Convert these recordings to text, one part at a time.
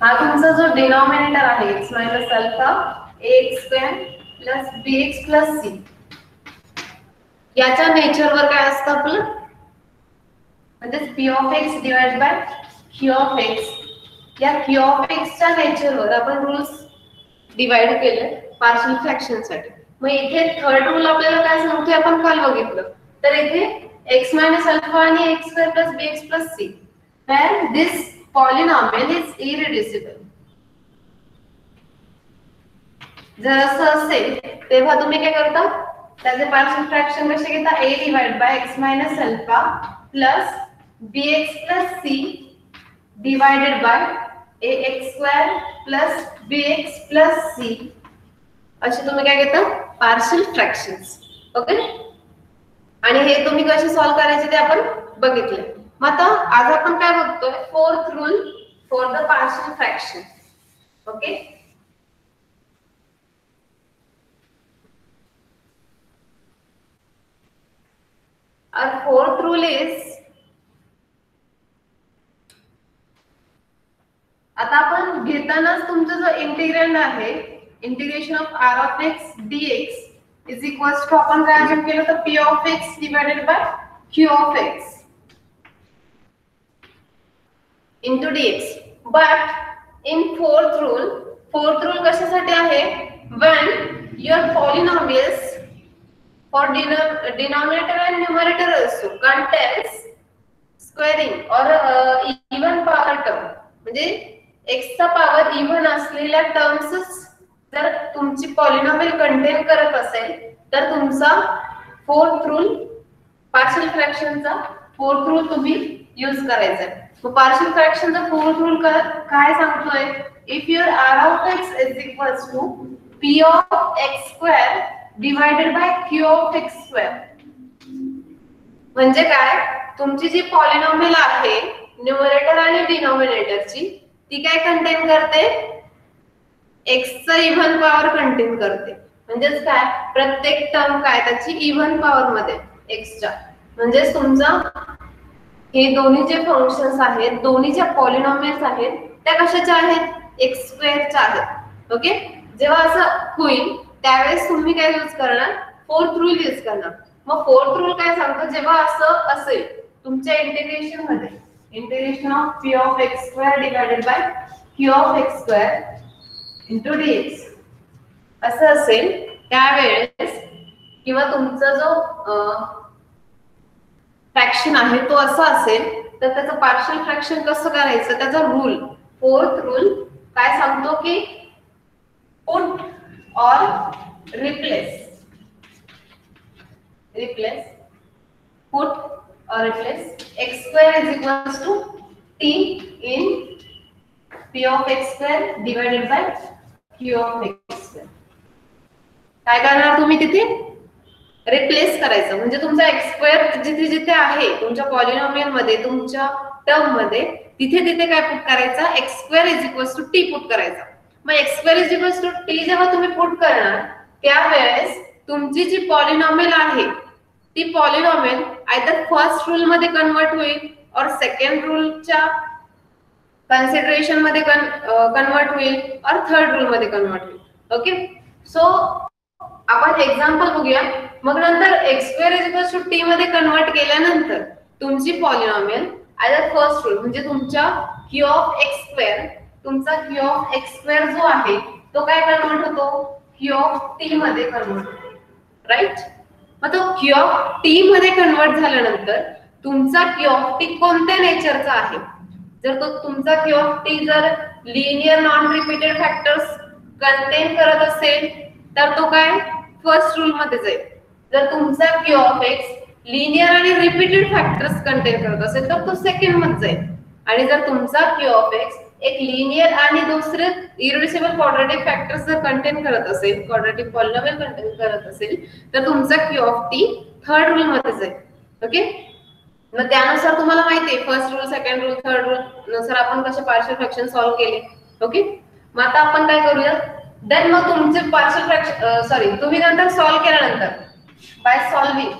हा तुमचा जो डिनॉमिनेटर आहे x minus alpha ax square plus bx plus c, याच्या नेचरवर काय असतं आपलं, म्हणजे p of x divide by q of x. या q ऑफ x च्या नेचरवर आपण रूल्स डिवाइड केले पार्शियल फ्रॅक्शन साठी. मग इथे थर्ड रूल आपल्याला काय सांगतोय, आपण काल बघितलं. तर इथे x मायनस अल्फा आणि x square plus bx plus c, where this polynomial is irreducible. जर असं असेल तेव्हा तुम्ही काय करता, त्याचे पार्शियल फ्रॅक्शन कसे घेता, a divide by x minus alpha plus bx plus c divided by ax square plus bx plus c, असे तुम्ही काय घेता पार्शियल फ्रॅक्शन्स. ओके. आणि हे तुम्ही कसे सॉल्व्ह करायचे ते आपण बघितले. मग आता आज आपण काय बघतोय, fourth rule for the partial fraction. Okay. Our fourth rule is, आता आपण घेतानाच तुमचा जो इंटिग्रँड आहे, integration of r of x dx is equals to, आपण काय अजून केलं तर p of x divided by q of x into dx. But in fourth rule कशासाठी आहे, when your polynomials for denominator and numerator also contains squaring or even power term, म्हणजे x चा power even असलेल्या terms जर तुमची polynomial contain करत असेल तर तुमचा फोर्थ रूल, पार्शियल फ्रॅक्शनचा फोर्थ रूल तुम्ही यूज करायचा आहे. तो पार्शियल फ्रॅक्शनचा फोर्थ रूल काय सांगतोय, if your r of x is equals to p of x square divided by q of x square. म्हणजे काय, तुमची जी पॉलिनॉमियल आहे न्यूमरेटर आणि डिनॉमिनेटरची, ती काय कंटेन करते, x चा इव्हन पॉवर कंटेन करते. म्हणजेच काय, प्रत्येक टर्म काय त्याची इव्हन पॉवर मध्ये x च्या. म्हणजे तुमचा हे दोन्ही जे फंक्शन्स आहेत, दोन्ही ज्या पॉलिनॉमियल्स आहेत त्या कशाच्या आहेत, x स्क्वेअरच्या आहेत. ओके. जेव्हा असं होईल त्यावेळेस तुम्ही काय यूज करणार, फोर्थ रूल यूज करणार. मग फोर्थ रूल काय सांगतो, जेव्हा असं असेल तुमच्या इंटिग्रेशन मध्ये, integration of p of x square divided by q of x square into dx असं असेल त्यावेळेस, किंवा तुमचा जो फ्रॅक्शन आहे तो असा असेल, तर त्याचं पार्शियल फ्रॅक्शन कसं करायचं, त्याचा रूल, फोर्थ रूल काय सांगतो की पुट और replace put or replace x square is equals to t in p of x square divided by q of x square. काय करणार तुम्ही तिथे, रिप्लेस करायचं. म्हणजे तुमचा x स्क्वेअर जिथे जिथे आहे तुमच्या पॉलिनॉमियल मध्ये, तुमच्या टर्म मध्ये, तिथे तिथे काय पुट करायचा, x square is equals to t put करायचा. मग x square is equals to t जेव्हा तुम्ही पुट करणार त्यावेळेस तुमची जी पॉलिनॉमियल आहे ती पॉलिनॉमियल आयदर फर्स्ट रूल मध्ये कन्वर्ट होईल और सेकंड रूलच्या कन्सिडरेशन मध्ये कन्वर्ट होईल और थर्ड रूल मध्ये कन्वर्ट होईल. ओके. सो आपण एक्झाम्पल बघूया. मग नंतर x square is equals to t मध्ये कन्वर्ट केल्यानंतर तुमची पॉलिनॉमियल आयदर फर्स्ट रूल म्हणजे तुमच्या q ऑफ x स्क्वेअर, तुमचा q ऑफ x स्क्वेअर जो आहे तो काय कन्वर्ट होतो, q ऑफ t मध्ये कन्वर्ट होतो. राईट. मग तो q ऑफ t मध्ये कन्वर्ट झाल्यानंतर तुमचा q ऑफ t कोणत्या नेचरचा आहे, जर तो तुमचा q ऑफ t जर linear non repeated factors contain करत असेल तर तो काय फर्स्ट रूल मध्ये जाईल. जर तुमचा q ऑफ x लिनियर आणि रिपीटेड फॅक्टर्स कंटेन करत असेल तर तो सेकंड मध्ये जाईल. आणि जर तुमचा q ऑफ x एक लिनियर आणि दुसरे इररिड्युसिबल क्वाड्रॅटिक फॅक्टर्स जर कंटेन करत असेल, क्वाड्रॅटिक पॉलिनॉमियल कंटेन करत असेल, तर तुमचा q of t third rule मध्ये जाईल. ओके. मग त्यानुसार तुम्हाला माहिती आहे first rule, second rule, third rule नुसार आपण कसे पार्शियल फ्रॅक्शन सॉल्व्ह केले. ओके. मग आता आपण काय करूया, देन मग तुमचे पार्शियल फ्रॅक्शन तुम्ही नंतर सॉल्व्ह केल्यानंतर बाय सॉल्विंग,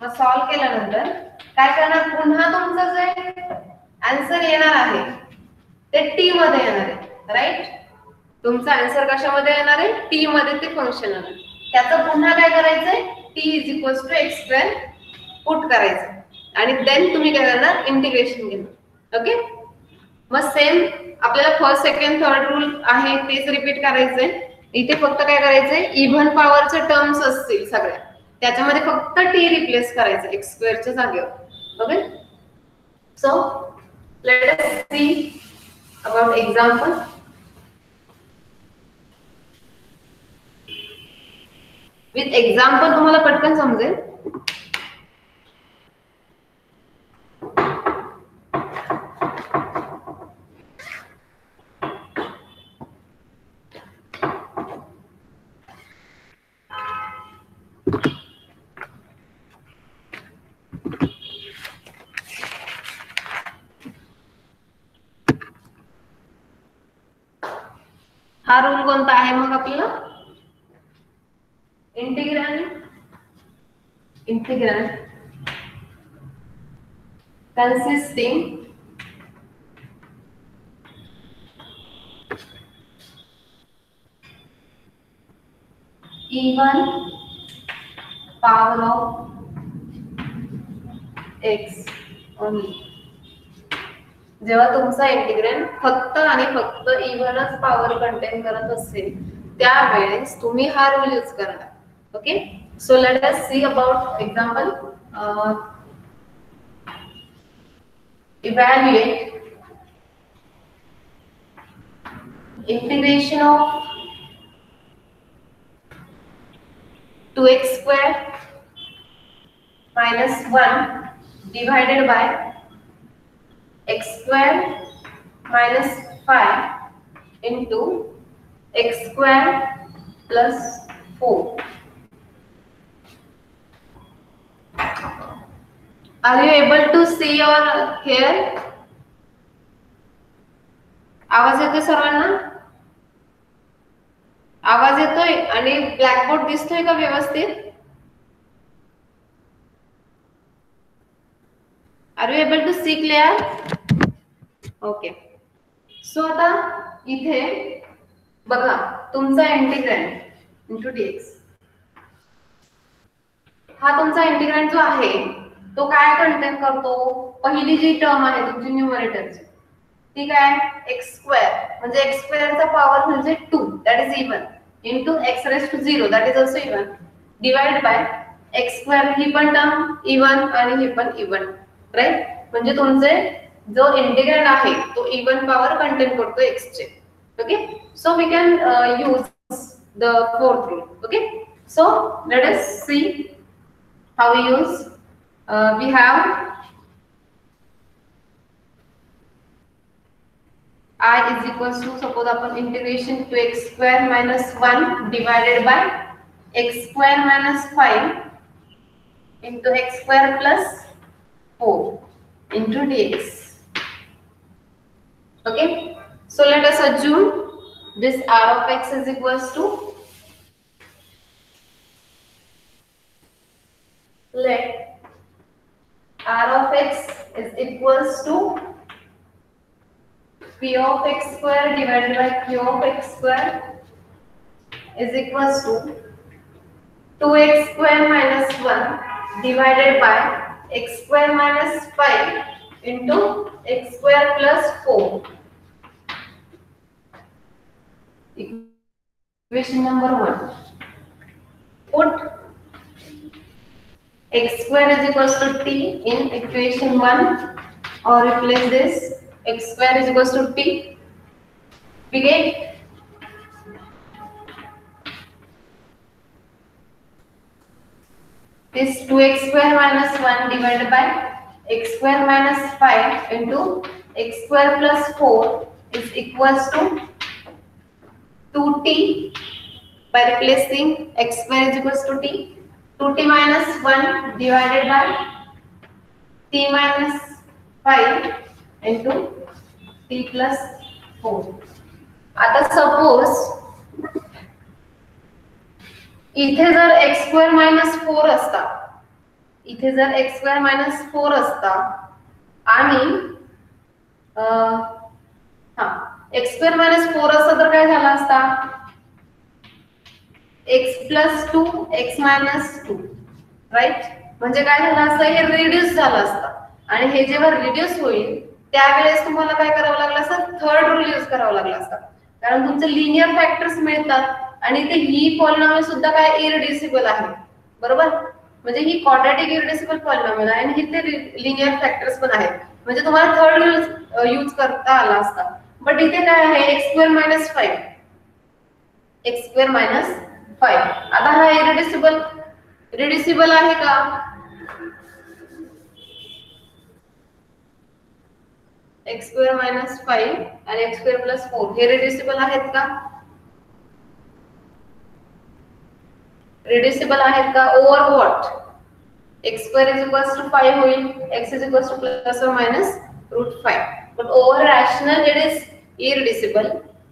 मग सॉल्व्ह केल्यानंतर काय करणार, पुन्हा तुमचं जे आन्सर येणार आहे ते टी मध्ये येणार आहे, राईट. तुमचा आन्सर कशामध्ये येणार आहे? टी मध्ये ते फंक्शन येणार. त्याचं पुन्हा काय करायचंय? T is equals to X square put करायचं आणि देन तुम्ही काय करणार? इंटिग्रेशन घेणार. ओके. मग सेम आपल्याला फर्स्ट सेकंड थर्ड रूल आहे तेच रिपीट करायचंय. इथे फक्त काय करायचंय? इव्हन पॉवरचे टर्म्स असतील सगळ्या, त्याच्यामध्ये फक्त टी रिप्लेस करायचं एक्स स्क्वेअरच्या जागेवर. Okay. So let us see about example. With example तुम्हाला पटकन समजेल. हा रूल कोणता आहे मग आपल्याला? Integral consisting even power of x only. जेव्हा तुमचा इंटिग्रल फक्त आणि फक्त इव्हनच पॉवर कंटेन करत असेल त्यावेळेस तुम्ही हा रूल यूज करणार. Okay. So let us see about example. Evaluate integration of 2x square minus 1 divided by x square minus 5 into x square plus 4. Are you able to see or hear? आवाज येतोय सर्वांना? आवाज येतोय आणि blackboard दिसतोय का व्यवस्थित? Are you able to see clear? Okay. So आता इथे बघा तुमचा इंटिग्रँड इंटू dx. हा तुमचा इंटिग्रँड जो आहे तो काय कंटेन करतो? पहिली जी टर्म आहे तुमची न्यूमरेटरची ती काय? एक्स स्क्वेअर, म्हणजे एक्स स्क्वेअरचा पॉवर म्हणजे 2 that is even into x raise to 0 that is also even divide by x square, ही पण टर्म इवन आणि ही पण इवन, राईट. म्हणजे तुमचे जो इंटिग्रँड आहे तो इवन पॉवर कंटेन करतो एक्स चे. Okay. So we can use the fourth rule. Okay. So let us see how we use. We have I is equals to, suppose upon integration to x square minus 1 divided by x square minus 5 into x square plus 4 into dx. Okay. So let us assume this r of x is equals to, let r of x is equals to p of x square divided by q of x square is equals to 2x square minus 1 divided by x square minus 5 into x square plus 4. Equation number 1. Put x square is equals to t in equation 1 or replace this x square is equals to t. We get this 2x square minus 1 divided by x square minus 5 into x square plus 4 is equals to 2t by replacing x square is equals to t. 2t minus 1 divided by t minus 5 into t plus 4. आता suppose इथे जर x square minus 4 असता, इथे जर x square minus 4 असता आणि हा x square minus 4 असतं तर काय झाला असता, X plus 2 X minus 2, right. म्हणजे काय झालं असतं, हे रिड्यूस झालं असतं. आणि हे जेव्हा रिड्यूस होईल त्यावेळेस तुम्हाला काय करावं लागलं असतं, थर्ड रूल यूज करावा लागला असता. कारण तुमचे लिनियर फॅक्टर्स मिळतात आणि ते ही पॉलिनॉमियल सुद्धा काय इरडिसिबल आहे, बरोबर. म्हणजे ही क्वाड्रॅटिक इरडिसिबल पॉलिनॉमियल आहे आणि इथे लिनियर फॅक्टर्स पण आहेत. म्हणजे तुम्हाला थर्ड रूल यूज करता आला असता. बट इथे काय आहे, x square minus 5, x square minus 5. आता हा इरडिसिबल रिड्युसिबल आहे का, एक्स स्क्वेअर मायनस 5 आणि एक्स स्क्वेअर प्लस 4 हे रिड्युसिबल आहेत का, रिड्युसिबल आहेत का, over what, x square is equals to 5 होईल, x is equals to plus और minus √5. But over rational it is irreducible,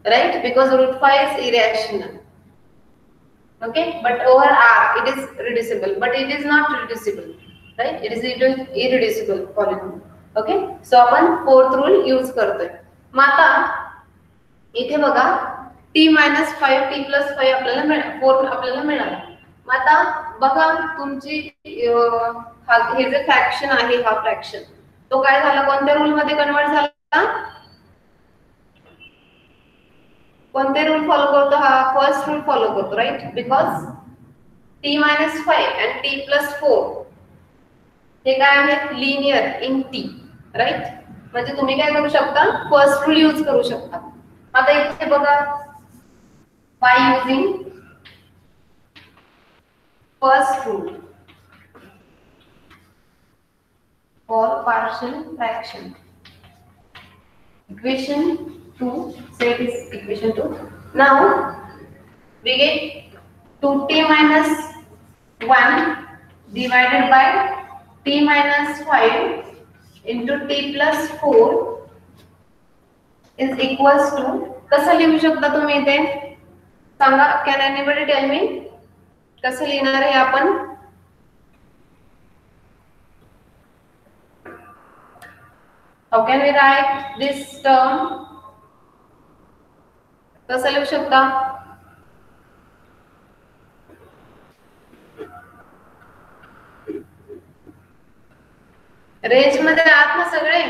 right, because √5 is irrational. Okay, but over R it is reducible, but it is not reducible, right, it is irreducible polynomial. Okay, so आपण fourth rule use करतोय. मग आता इथे बघा t minus 5 t plus 5 आपल्याला 4 आपल्याला मिळालं. मग आता बघा तुमची हे जे फ्रॅक्शन आहे, हा फ्रॅक्शन तो काय झाला, कोणत्या रूल मध्ये कन्वर्ट झाला, कोणते रूल फॉलो करतो, हा फर्स्ट रूल फॉलो करतो, right. Because t minus 5 and t plus 4 हे काय आहे, लिनियर इन t, राईट. म्हणजे तुम्ही काय करू शकता, फर्स्ट रूल यूज करू शकता. आता इथे बघा, by using first rule for partial fraction, equation 2, say it is equation 2. Now we get 2t minus 1 divided by t minus 5 into t plus 4 is equals to, कसं लिहू शकता तुम्ही इथे सांगा, कॅन एनीबडी टेल मी कसं लिहिणार आहे आपण, how can we write this term, कसं लिहू शकता, रेंज मध्ये आहात ना सगळे,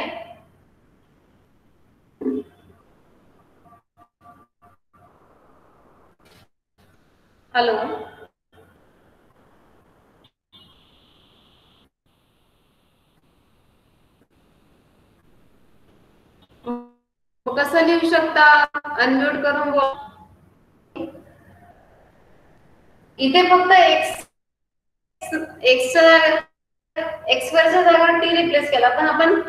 हॅलो, कसं लिहू शकता, अनम्यूट करून बोल. इथे फक्त एक्स वरच्या जागेवर टी रिप्लेस केला, पण आपण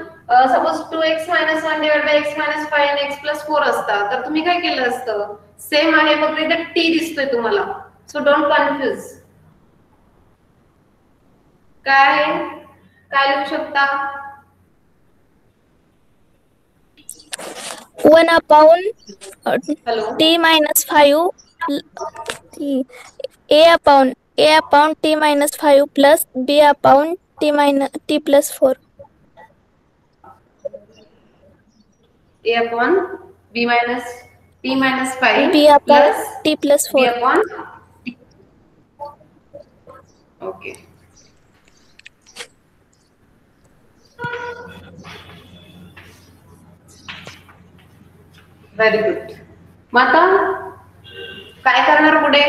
suppose 2x minus 1 divided by x minus 5 and x plus 4 असता तर तुम्ही काय केलं असतं, सेम आहे, फक्त इथे टी दिसतोय तुम्हाला. So don't confuse. काय काय लिहू शकता, 1/t minus 5 a upon t minus 5 plus b upon t plus 4. a upon b minus t minus 5 b upon plus t plus 4. b upon t. Okay. Very good. मग आता काय करणार पुढे,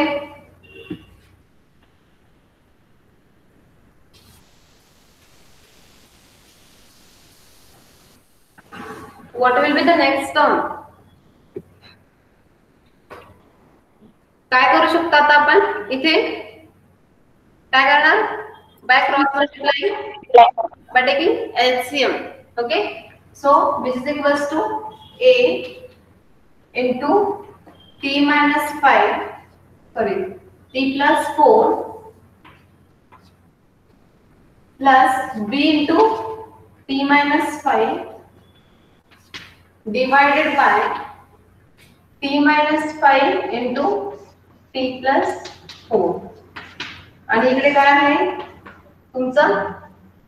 what will be the next term, काय करू शकता आता आपण इथे, काय करणार, by cross multiplying, by taking LCM. Okay, so this is equals to a into t minus 5, sorry, t plus 4 plus b into t minus 5 divided by t minus 5 into t plus 4. आणि इकडे काय आहे तुमचं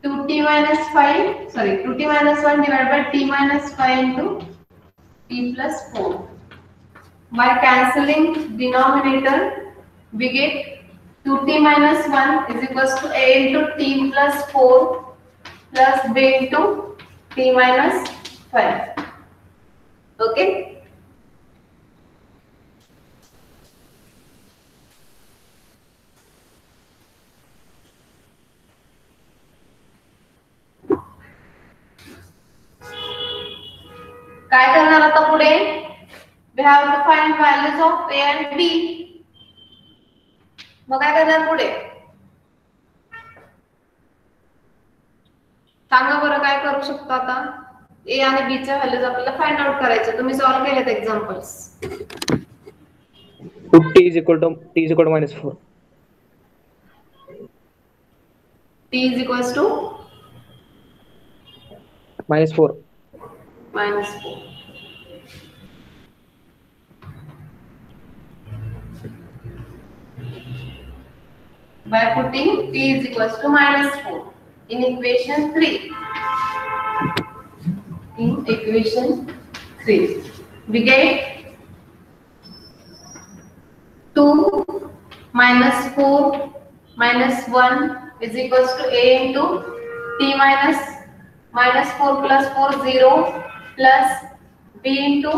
2t minus 5, sorry, 2t minus 1 divided by t minus 5 into t plus 4. By cancelling denominator, we get 2t minus 1 is equals to a into t plus 4 plus b into t minus 5. Okay. काय करणार आता पुढे? We have to find values of a and b. मग काय करणार पुढे? सांगा बरं काय करू शकतो आता? a आणि b च्या व्हॅल्यूज आपल्याला फाइंड आउट करायचे. तुम्ही सॉल्व केलेत examples. t is equal to minus 4. t is equals to minus 4. minus 4. By putting t is equals to minus 4 in equation 3. In equation 3, we get 2 minus 4 minus 1 is equals to a into t minus 4 plus 4 0 plus b into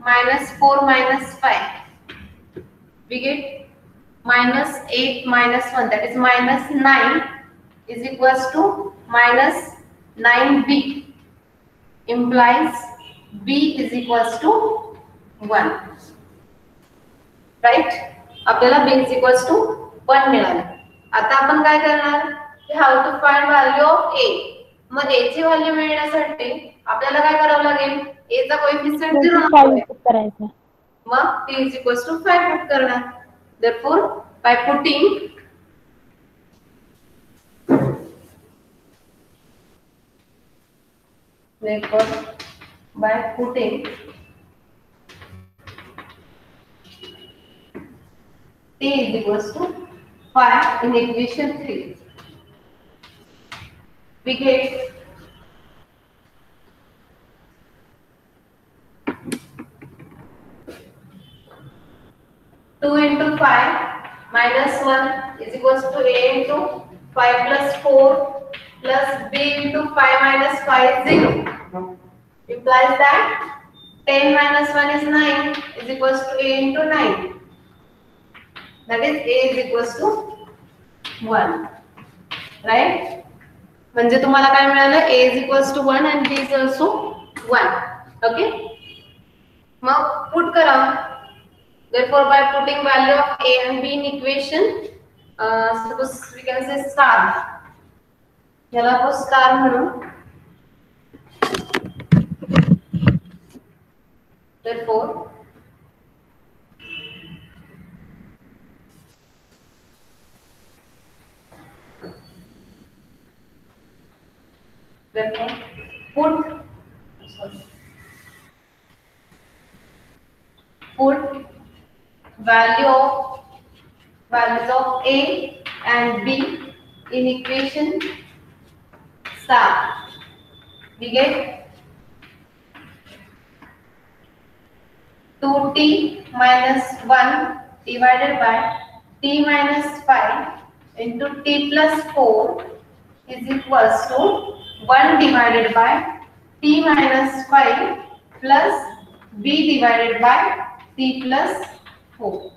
minus 4 minus 5. We get minus 8 minus 1, that is minus 9 is equals to minus 9b, implies b is equals to 1. Right? आपल्याला b is equals to 1 मिळालं. आता आपण काय करणार? How to find value of a. मग a ची value मिळण्यासाठी आपल्याला काय करावं लागेल? a चा कोएफिशिएंट 0 करायचं. मग t is equals to 5 put करणार. Therefore, by putting t is equals to 5 in equation 3, we get 2 into 5 minus 1 is equals to a into 5 plus 4 plus b into 5 minus 5 is 0. Implies that 10 minus 1 is 9 is equals to a into 9. That is a is equals to 1. Right? म्हणजे तुम्हाला काय मिळालं? a is equals to 1 and b is also 1. Okay? Mug put करा. Therefore, by putting value of a and b in equation, suppose we can say star. याला आपण star म्हणू. Therefore, put values of a and b in equation star. We get 2t minus 1 divided by t minus 5 into t plus 4 is equals to 1 divided by t minus 5 plus b divided by t plus 4.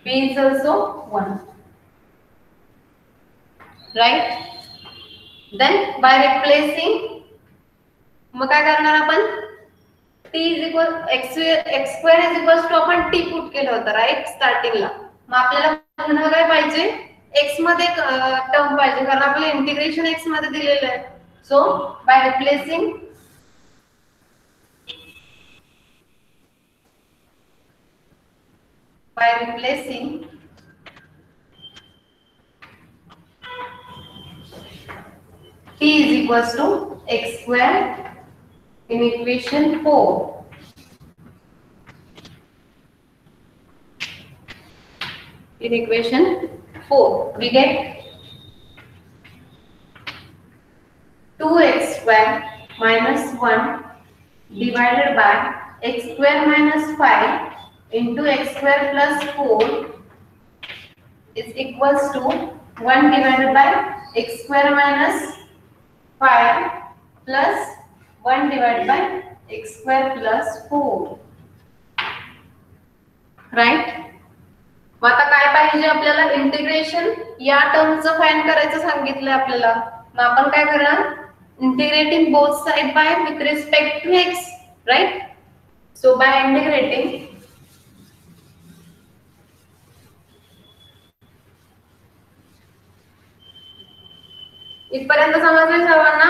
b is also 1. Right? Then by replacing, मग काय करणार आपण? t is equal x square is equals to आपण t put केलं होतं, right, स्टार्टिंगला. मग आपल्याला पुन्हा काय पाहिजे? x मध्ये टर्म पाहिजे, कारण आपल्याला इंटिग्रेशन x मध्ये दिलेलं आहे. So by replacing t is equals to x square in equation 4. In equation 4, we get 2x square minus 1 divided by x square minus 5 into x square plus 4 is equals to 1 divided by x square minus 5 plus 1 divided by x square plus 4. Right. मग आता काय पाहिजे आपल्याला? Integration या टर्मचं find करायचं सांगितलंय आपल्याला. मग आपण काय करणार? Integrating both side by with respect to x, right. So by integrating इथपर्यंत समजलंय सर्वांना?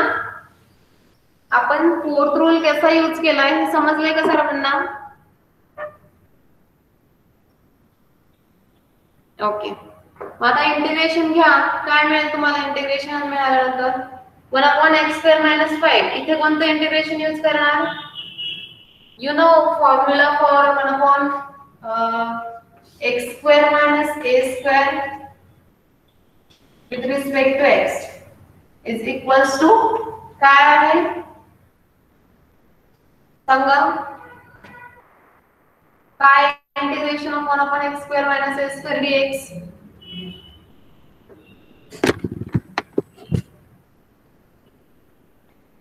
आपण फोर्थ रूल कसा यूज केलाय हे समजलंय का सर्वांना? ओके. मग आता इंटिग्रेशन घ्या. काय मिळेल तुम्हाला इंटिग्रेशन मिळाल्यानंतर? 1/x² - 5. इथे कोणतं इंटिग्रेशन यूज करणार? You know formula for 1/x² - a² with respect to x is equals to काय आहे? सांगा. काय integration of 1/x² - a² dx?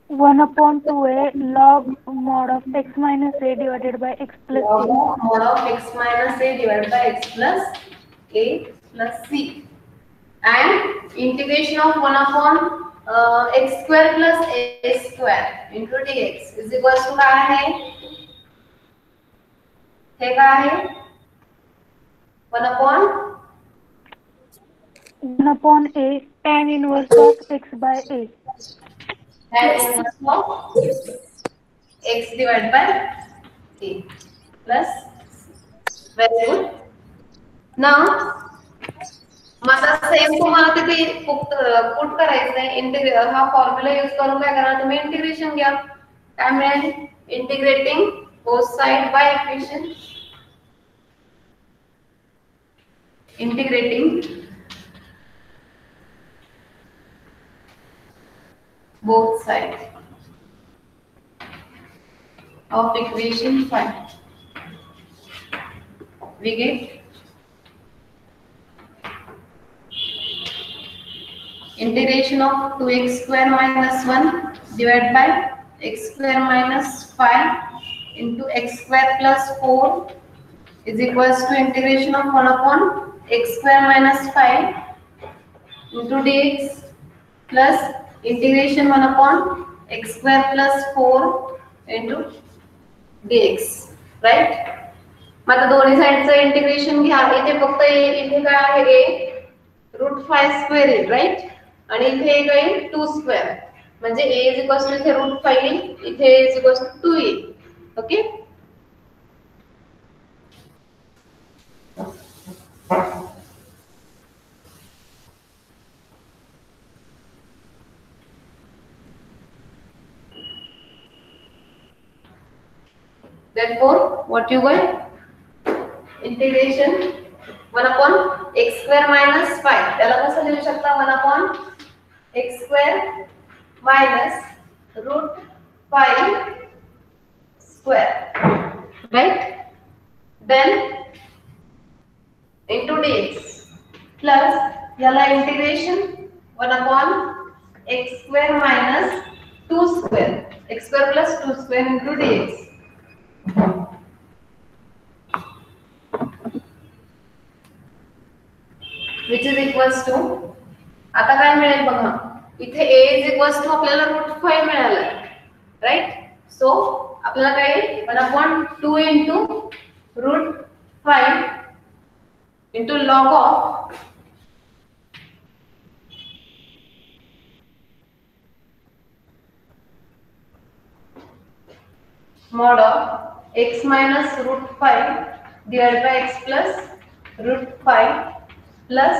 1/2a log mod of x minus a divided by x plus a. Log mod of x minus a divided by x plus a plus c. And integration of 1/x² plus a² into dx is equals to काय आहे? हे काय आहे? 1/a tan inverse of x by a. Tan inverse of x divided by a plus very good. Now आता same तुम्हाला तिथे put करायचंय. Integrate हा formula use करून काय करणार तुम्ही? इंटिग्रेशन घ्या. काय मिळेल? Integrating both side by equation. Integrating both sides of equation 5. We get integration of 2x² minus 1 divided by x² minus 5 into x² plus 4 is equals to integration of 1/x² minus 5 into dx plus integration 1/x² plus 4 into dx, right. मग आता दोन्ही साइडचं integration घ्या. इथे फक्त इथे काय आहे? √5² आहे, right. आणि इथे काय? 2². म्हणजे a is equals to इथे √5, इथे a is equals to 2a. Okay. Therefore, what you got? Integration 1/x² minus 5. त्याला कसं लिहू शकता? 1/x² minus √5², right? Then into dx plus याला integration 1/x² minus 2² x² plus 2² into dx. Which is equals to आता काय मिळेल बघा. इथे a is equals to आपल्याला √5 मिळालं, राइट. सो आपल्याला काय? 1/2 into √5 into log of mod of x minus √5 divided by x plus √5 plus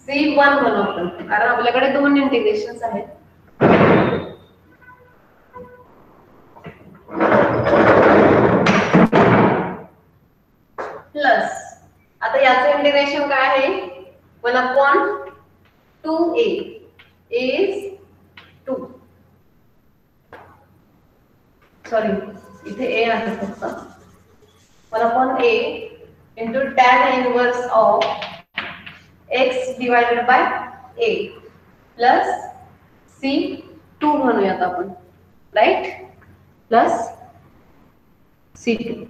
c1 बनवतो. कारण आपल्याकडे दोन इंटिग्रेशन्स आहेत. प्लस आता याचं इंटिग्रेशन काय आहे? 1/2a is 2 सॉरी इथे a आहे फक्त 1/a into tan inverse of x divided by a plus c2 म्हणूयात आपण, राईट, प्लस c2.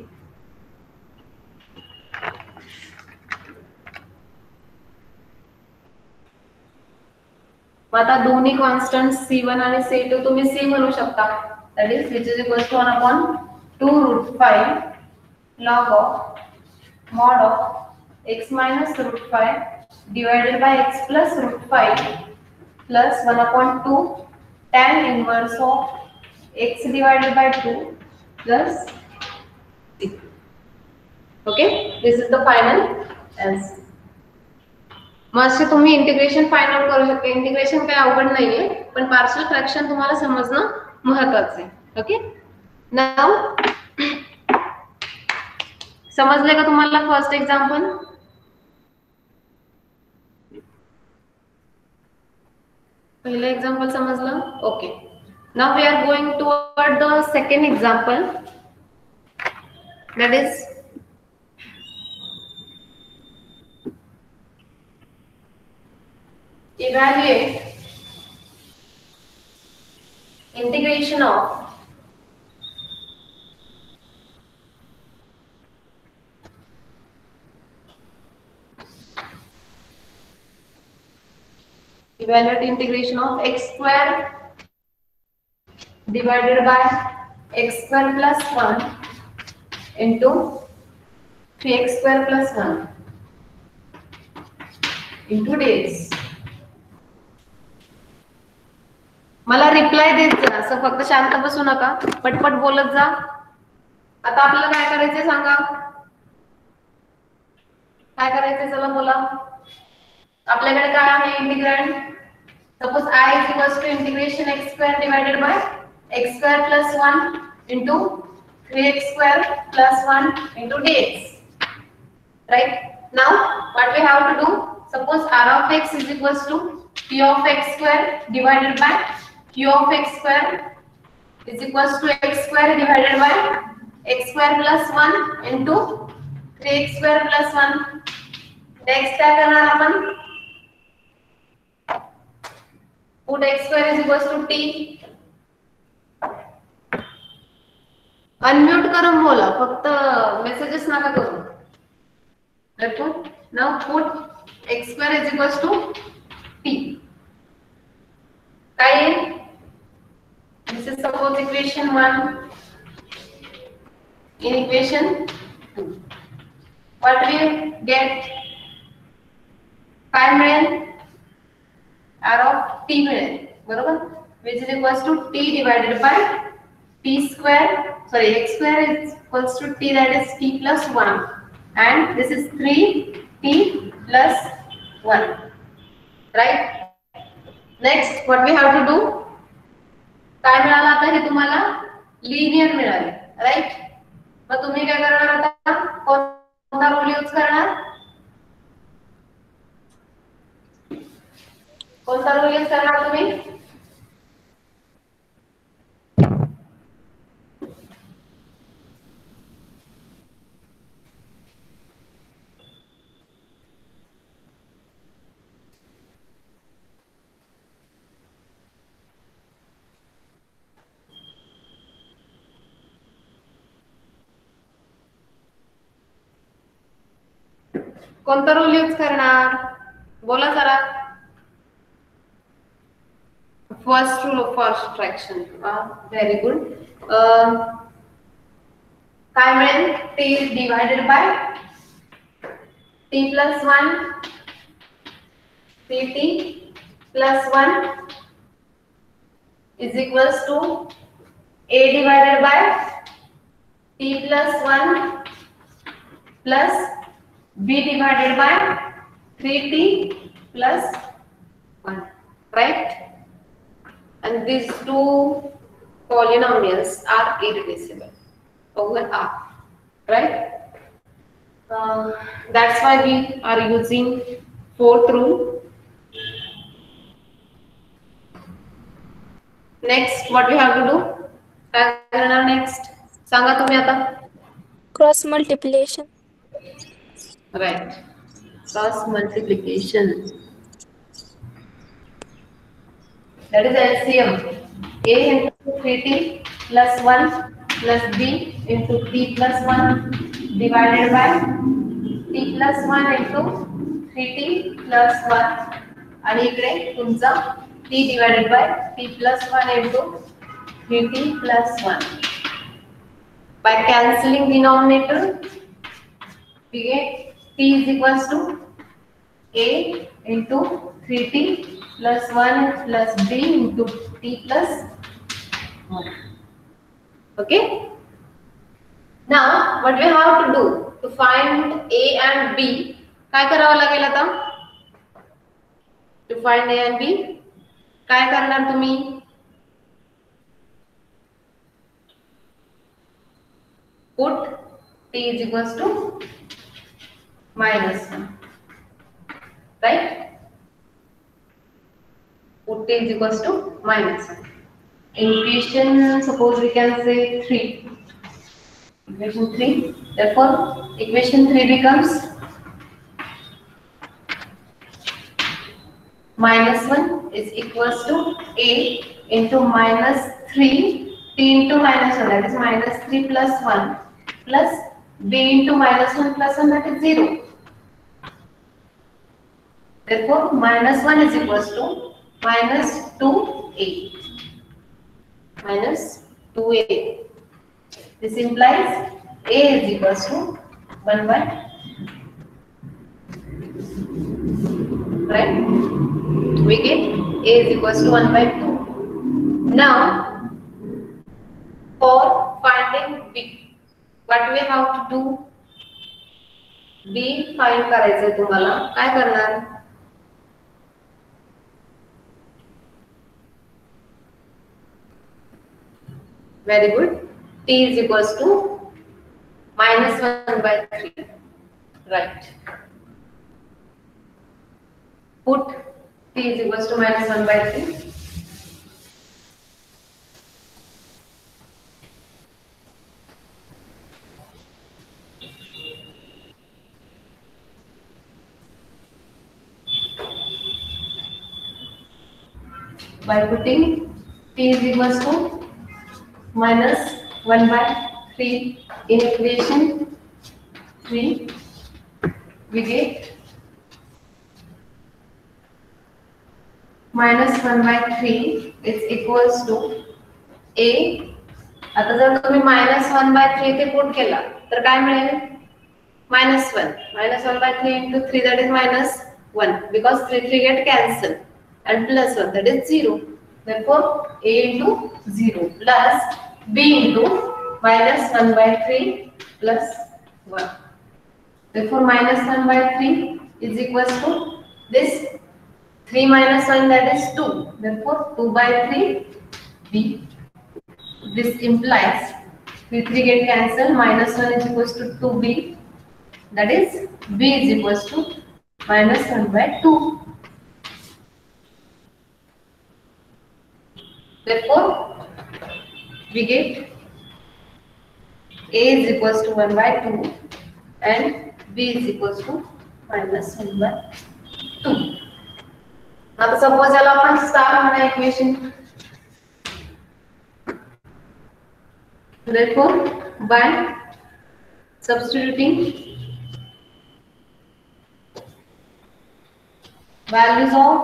आता दोन्ही कॉन्स्टंट c1 आणि c2 तुम्ही c म्हणू शकता. That is which is equals to 1/2√5 log of mod of x minus √5 divided by x plus √5 plus 1/2 tan inverse of x divided by 2 plus c. Okay, this is the final answer. मग असे तुम्ही integration find out करू शकता. Integration काही अवघड नाहीये, पण partial fraction तुम्हाला समजणं महत्त्वाचं आहे. ओके, नाउ समजले का तुम्हाला फर्स्ट एक्झाम्पल? पहिले एक्झाम्पल समजलं? Okay, now we are going toward the second example, that is evaluate integration of x square divided by x square plus 1 into 3x square plus 1 into days. मला reply देत जा, असं फक्त शांत बसू नका, पटपट बोलत जा. आता आपल्याला काय करायचंय सांगा, काय करायचंय? चला बोला. आपल्याकडे काय आहे integrand? Suppose I is equals to integration x square divided by x square plus 1 into 3x square plus 1 into dx. Right? Now what we have to do? Suppose r of x is equals to p of x square divided by q of x square is equals to x square divided by x square plus 1 into 3x square plus 1. Next काय करणार आपण? Put x square is equals to t. Unmute करून बोला, फक्त messages नका करू. Therefore, now put x square is equals to t. काय आहे? This is suppose equation 1. In equation 2, what we get? काय मिळेल? r of t मिळेल, बरोबर, which is equals to t divided by t square, sorry, x square is equals to t, that is t plus 1, and this is 3t plus 1, right? Next what we have to do? काय मिळालं आता? हे तुम्हाला linear मिळाले, right? मग तुम्ही काय करणार आता? कोणता रूल यूज करणार? कोणता रूल यूज करणार तुम्ही? कोणता रूल यूज करणार? बोला जरा. First rule of first fraction. Very good. काय मिळेल? t divided by t plus 1, 3t plus 1 is equals to a divided by t plus 1 plus b divided by 3t plus 1, right? And these two polynomials are irreducible over R, right? That's why we are using fourth rule. Next, what we have to do? काय करणार next सांगा तुम्ही आता. Cross multiplication. Right. Cross multiplication. That is LCM. A into 3t plus 1 plus b into t plus 1 divided by t plus 1 into 3t plus 1 आणि इकडे तुमचा t divided by t plus 1 into 3t plus 1. By cancelling denominator, we get t is equals to a into 3t plus 1 plus b into t plus 1. Okay. Now what we have to do to find a and b, काय करावं लागेल आता? To find a and b काय करणार तुम्ही? Put t is equals to -1, right? Put t is equals to -1. In equation, suppose we can say 3. Equation 3. Therefore, equation 3 becomes -1 is equals to a into -3 t into -1, that is -3 plus 1 plus b into -1 plus 1, that is 0. Therefore, -1 is equals to -2a. Minus 2a. This implies a is equals to 1 by, right? We get a is equals to 1 by 2. Now, for finding b, what we have to do? b find करायचं तुम्हाला. काय करणार? Very good. T is equals to -1 by 3. Right. Put T is equals to -1 by 3. By putting T is equals to -1 by 3 in equation 3, we get -1 by 3 is equals to a. आता जर तुम्ही -1 by 3 ते put केला तर काय मिळेल? -1. -1 by 3 into 3, that is -1, because 3 get cancelled, and plus 1, that is 0. Therefore, a into 0 plus b into -1 by 3 plus 1. Therefore, -1 by 3 is equals to this 3 minus 1, that is 2. Therefore, 2 by 3 b. This implies 3 get cancelled. -1 is equals to 2b. That is b is equals to -1 by 2. Therefore, we get a is equals to 1 by 2 and b is equals to -1 by 2. Now, suppose याला आपण star म्हणा equation. Therefore, by substituting values of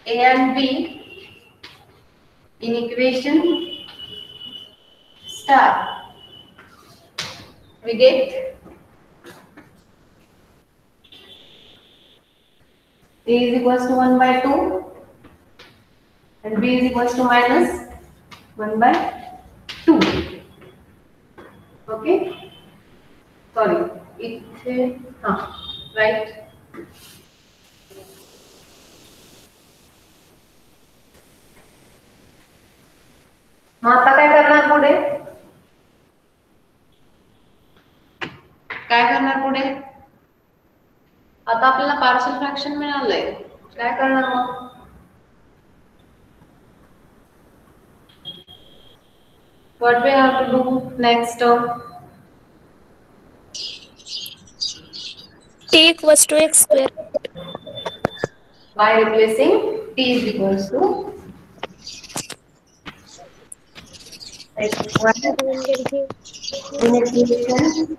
a and b in equation star, we get a is equals to 1 by 2 and b is equals to -1 by 2. Okay, sorry, right. मग आता काय करणार पुढे? काय करणार पुढे? आता आपल्याला पार्शियल फ्रॅक्शन मिळालंय. काय करणार मग? What we have to do next term? t equals to x square. By replacing t is equals to x square in equation.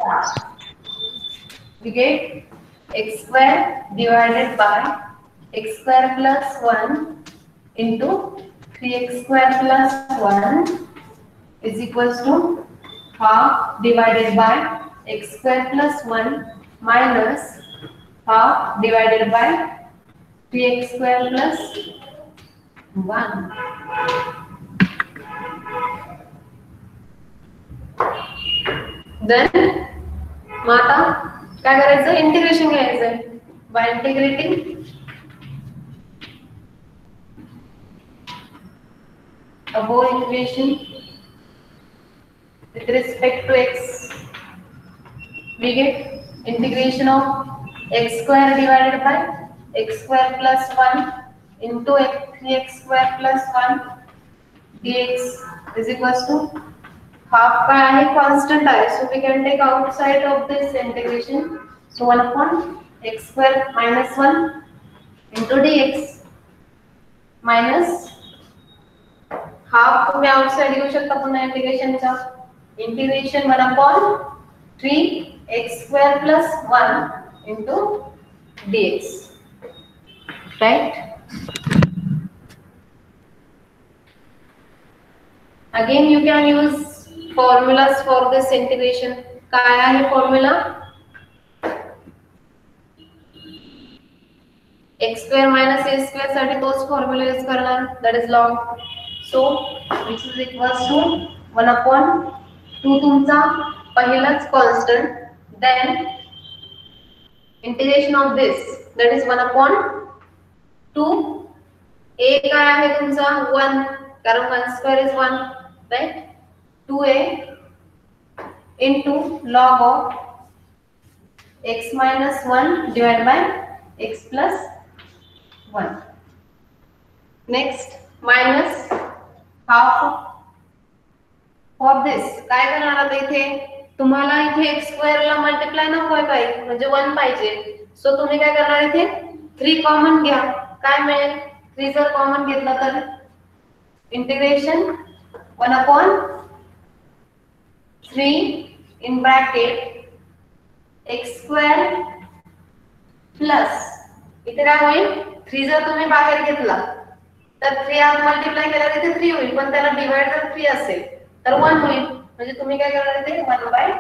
We get x square divided by x square plus 1 into 3x square plus 1 is equals to half divided by x square plus 1 minus half divided by 3x square plus 1. Then मग आता काय करायचं integration घ्यायचंय by integrating above equation with respect to x we get integration of x square divided by x square plus 1 into 3x square plus 1 dx is equals to half काय आहे constant आहे so we can take outside of this integration so 1 upon x square minus 1 into dx minus half तुम्ही outside घेऊ शकता पुन्हा इंटिग्रेशनचा integration 1 upon 3x square plus 1 into dx right again you can use formulas for this integration काय आहे formula x square minus a square साठी तोच formula use करणार that is log so which is equals to 1 upon 2 तुमचा पहिलाच constant then integration of this that is 1 upon 2 a काय आहे तुमचा 1 कारण 1 square is 1 right 2a into log of x minus 1 divided by x plus 1 next minus half for this काय करणार आता इथे तुम्हाला इथे x स्क्वेअर ला मल्टिप्लाय नको आहे काय म्हणजे 1 पाहिजे सो तुम्ही काय करणार इथे 3 कॉमन घ्या काय मिळेल 3 जर कॉमन घेतला तर integration 1 upon 3 in bracket x square plus इथे काय होईल 3 जर तुम्ही बाहेर घेतला तर 3 आत मल्टिप्लाय केल्यावर इथे 3 होईल पण त्याला डिवाइड जर 3 असेल तर 1 होईल म्हणजे तुम्ही काय करणार इथे 1/3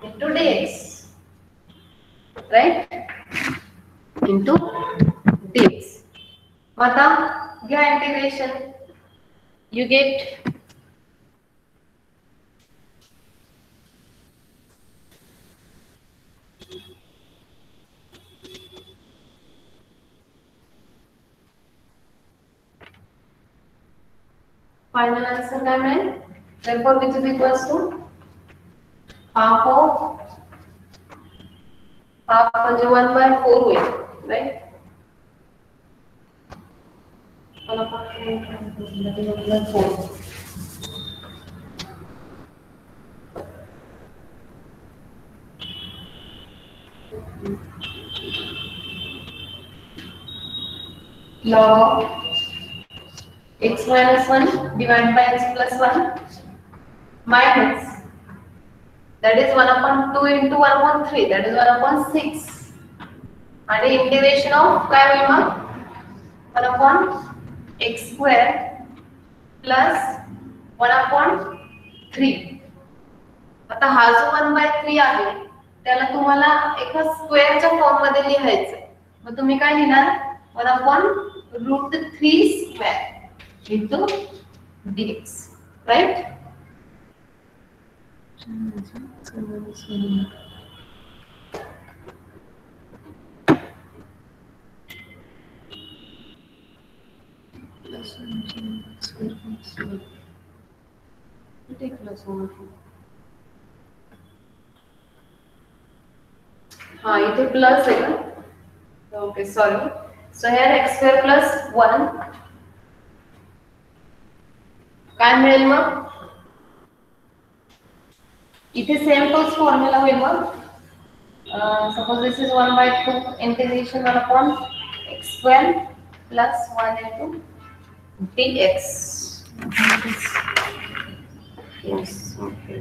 into dx right into dx आता घ्या integration you get final answer काय मिळेल therefore which is equals to half म्हणजे 1/4 होईल right 1/4 log x minus 1 divided by x plus 1 minus that is 1 upon 2 into 1 upon 3 that is 1 upon 6 and integration of काय होईल मग 1 upon x square plus 1 upon 3 आता हा जो 1/3 आहे त्याला तुम्हाला एका स्क्वेअरच्या फॉर्म मध्ये लिहायचं मग तुम्ही काय लिहिणार 1 upon √3 square into dx right हाँ इथे प्लस है का okay sorry so here x square plus 1 काय मिळेल मग? इथे सेम तोच फॉर्म्युला होईल मग. Suppose this is 1/2 integration 1 upon x square plus 1 into dx. Yes, okay.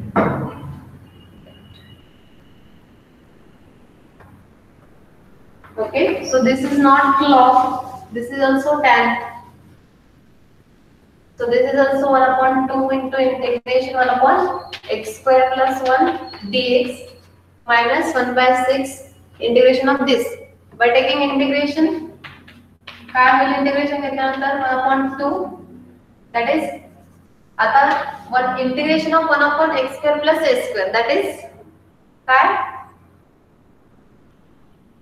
Okay, so this is not log, this is also tan. So this is also 1 upon 2 into integration 1 upon x square plus 1 dx minus 1/6 integration of this. By taking integration, काय होईल integration घेतल्यानंतर 1 upon 2, that is आता 1 integration of 1 upon x square plus a square, that is काय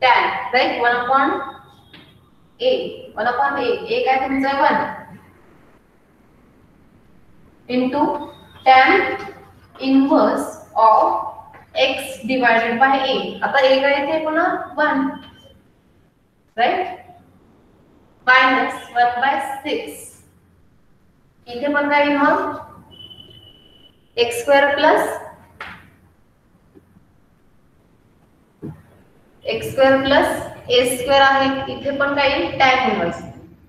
tan, right? 1 upon a, 1 upon a काय तुमचं 1 into tan inverse of x divided by a. आता a काय इथे पुन्हा 1, right? minus 1/6. इथे पण काय येईल मग x square plus a square आहे. इथे पण काय येईल tan inverse.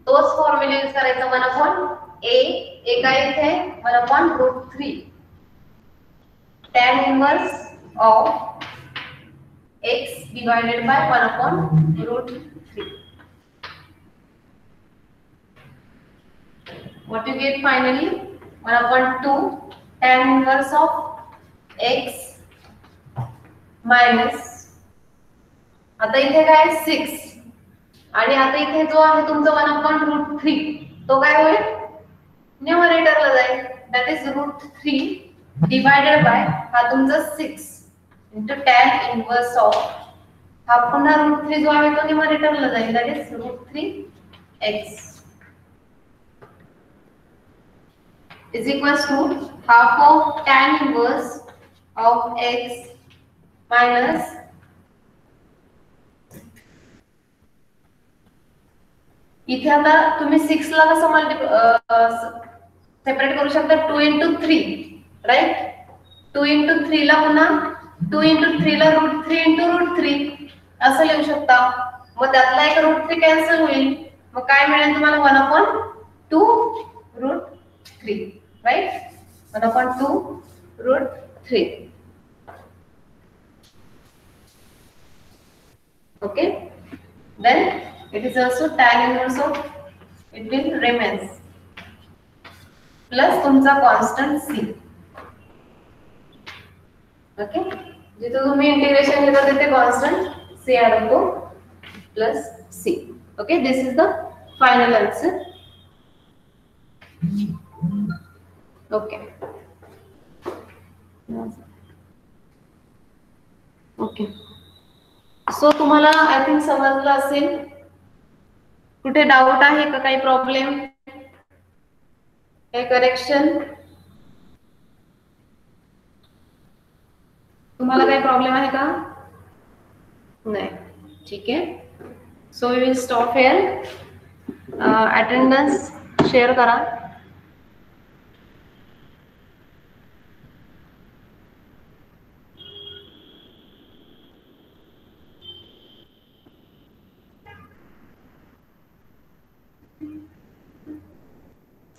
तोच फॉर्म्युला यूज करायचा 1 upon a काय इथे 1 upon √3 tan inverse of x divided by 1 upon √3. What you get finally? 1 upon 2 tan inverse of x minus, आता इथे काय 6 आणि आता इथे जो आहे तुमचा 1 upon √3 तो काय होईल न्यूमरेटरला जाईल, that is √3 divided by हा तुमचा 6 into tan inverse of हा पुन्हा √3 जो आहे तो न्यूमरेटरला जाईल, that is √3x is equals to half of tan inverse of x minus इथे आता तुम्ही 6 ला कसं सेपरेट करू शकता 2 into 3, राइट? 2 into 3 ला पुन्हा 2 into 3 ला √3 into √3 असं लिहू शकता. मग त्यातला एक √3 कॅन्सल होईल, मग काय मिळेल तुम्हाला 1 upon 2 √3, right? 1 upon 2 √3. Okay, then it is also tan inverse of, it will remains plus तुमचा constant c. ओके, जिथे तुम्ही इंटिग्रेशन घेता तिथे constant c ऍड होतो plus c. Okay, this is the final answer. Okay okay, so तुम्हाला I think समजलं असेल. कुठे डाऊट आहे का, काही प्रॉब्लेम, काही करेक्शन? तुम्हाला काही प्रॉब्लेम आहे का? नाही, ठीक आहे. So we will stop here. Attendance share करा.